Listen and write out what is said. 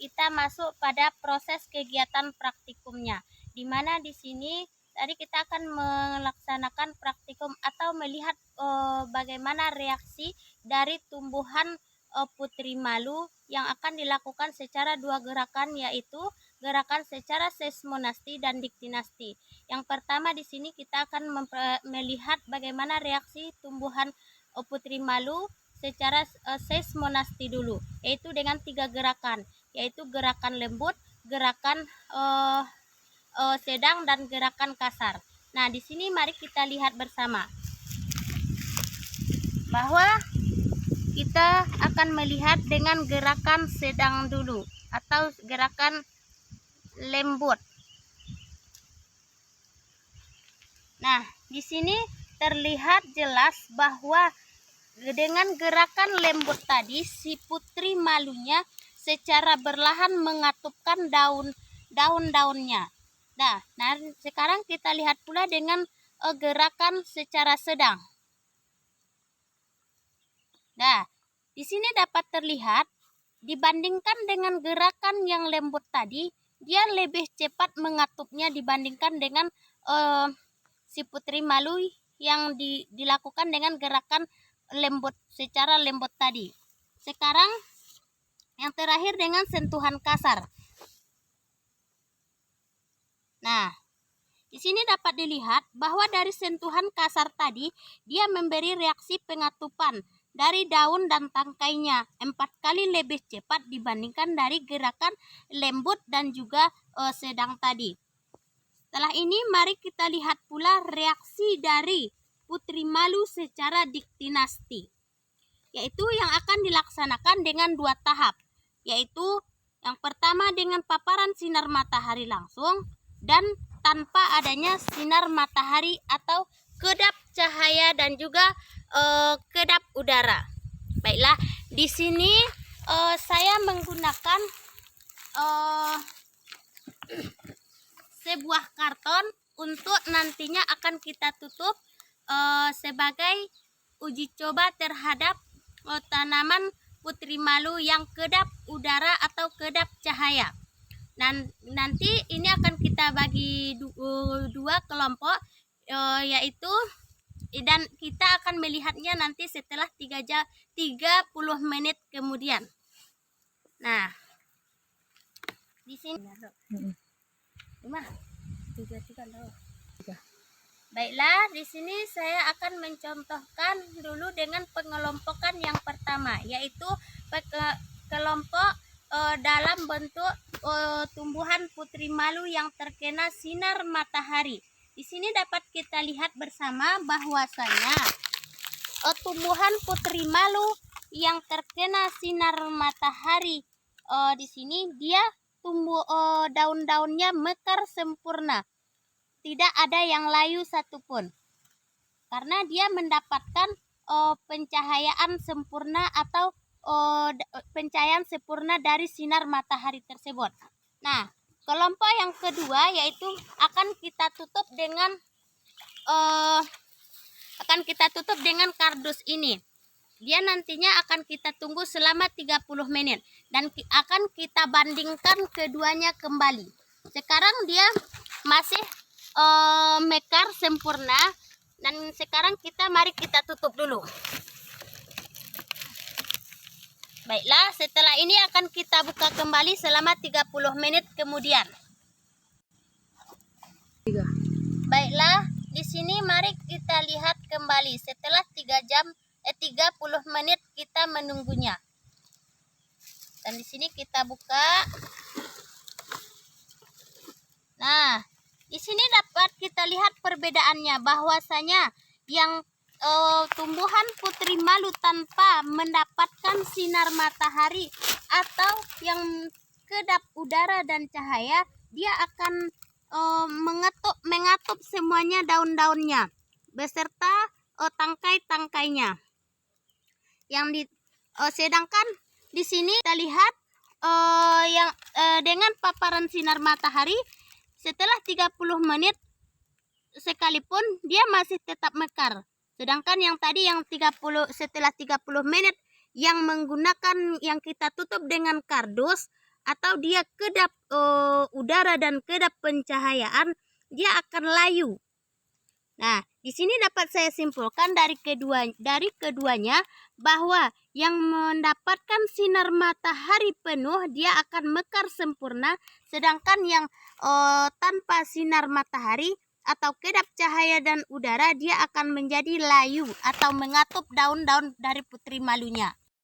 kita masuk pada proses kegiatan praktikumnya, di mana di sini tadi kita akan melaksanakan praktikum atau melihat bagaimana reaksi dari tumbuhan putri malu yang akan dilakukan secara dua gerakan, yaitu gerakan secara seismonasti dan diktinasti. Yang pertama di sini kita akan melihat bagaimana reaksi tumbuhan putri malu secara seismonasti dulu, yaitu dengan 3 gerakan, yaitu gerakan lembut, gerakan sedang, dan gerakan kasar. Nah, di sini mari kita lihat bersama bahwa kita akan melihat dengan gerakan sedang dulu atau gerakan lembut. Nah, di sini terlihat jelas bahwa dengan gerakan lembut tadi si putri malunya secara berlahan mengatupkan daun-daunnya. Nah, sekarang kita lihat pula dengan gerakan secara sedang. Nah, di sini dapat terlihat dibandingkan dengan gerakan yang lembut tadi, dia lebih cepat mengatupnya dibandingkan dengan si putri malu yang dilakukan dengan gerakan lembut secara lembut tadi. Sekarang yang terakhir dengan sentuhan kasar. Nah, di sini dapat dilihat bahwa dari sentuhan kasar tadi, dia memberi reaksi pengatupan dari daun dan tangkainya 4 kali lebih cepat dibandingkan dari gerakan lembut dan juga sedang tadi. Setelah ini mari kita lihat pula reaksi dari putri malu secara diktinasti, yaitu yang akan dilaksanakan dengan 2 tahap, yaitu yang pertama dengan paparan sinar matahari langsung dan tanpa adanya sinar matahari atau kedap cahaya dan juga kedap udara. Baiklah, di sini saya menggunakan sebuah karton untuk nantinya akan kita tutup sebagai uji coba terhadap tanaman putri malu yang kedap udara atau kedap cahaya. Nanti ini akan kita bagi 2 kelompok, yaitu dan kita akan melihatnya nanti setelah 30 menit kemudian. Nah, di sini baiklah, di sini saya akan mencontohkan dulu dengan pengelompokan yang pertama, yaitu kelompok dalam bentuk tumbuhan putri malu yang terkena sinar matahari. Di sini dapat kita lihat bersama bahwasanya tumbuhan putri malu yang terkena sinar matahari di sini dia tumbuh daun-daunnya mekar sempurna, tidak ada yang layu satupun, karena dia mendapatkan pencahayaan sempurna atau pencahayaan sempurna dari sinar matahari tersebut. Nah, kelompok yang kedua yaitu akan kita tutup dengan kardus ini. Dia nantinya akan kita tunggu selama 30 menit dan akan kita bandingkan keduanya kembali. Sekarang dia masih mekar sempurna, dan sekarang mari kita tutup dulu. Baiklah, setelah ini akan kita buka kembali selama 30 menit kemudian. Baiklah, di sini mari kita lihat kembali setelah 30 menit kita menunggunya. Dan di sini kita buka. Nah, di sini dapat kita lihat perbedaannya, bahwasanya yang tumbuhan putri malu tanpa mendapatkan sinar matahari atau yang kedap udara dan cahaya, dia akan mengatup semuanya daun-daunnya beserta tangkai-tangkainya. Sedangkan di sini kita lihat dengan paparan sinar matahari setelah 30 menit sekalipun dia masih tetap mekar. Sedangkan yang tadi setelah 30 menit yang menggunakan yang kita tutup dengan kardus atau dia kedap udara dan kedap pencahayaan, dia akan layu. Nah, di sini dapat saya simpulkan dari keduanya bahwa yang mendapatkan sinar matahari penuh dia akan mekar sempurna, sedangkan yang tanpa sinar matahari atau kedap cahaya dan udara dia akan menjadi layu atau mengatup daun-daun dari putri malunya.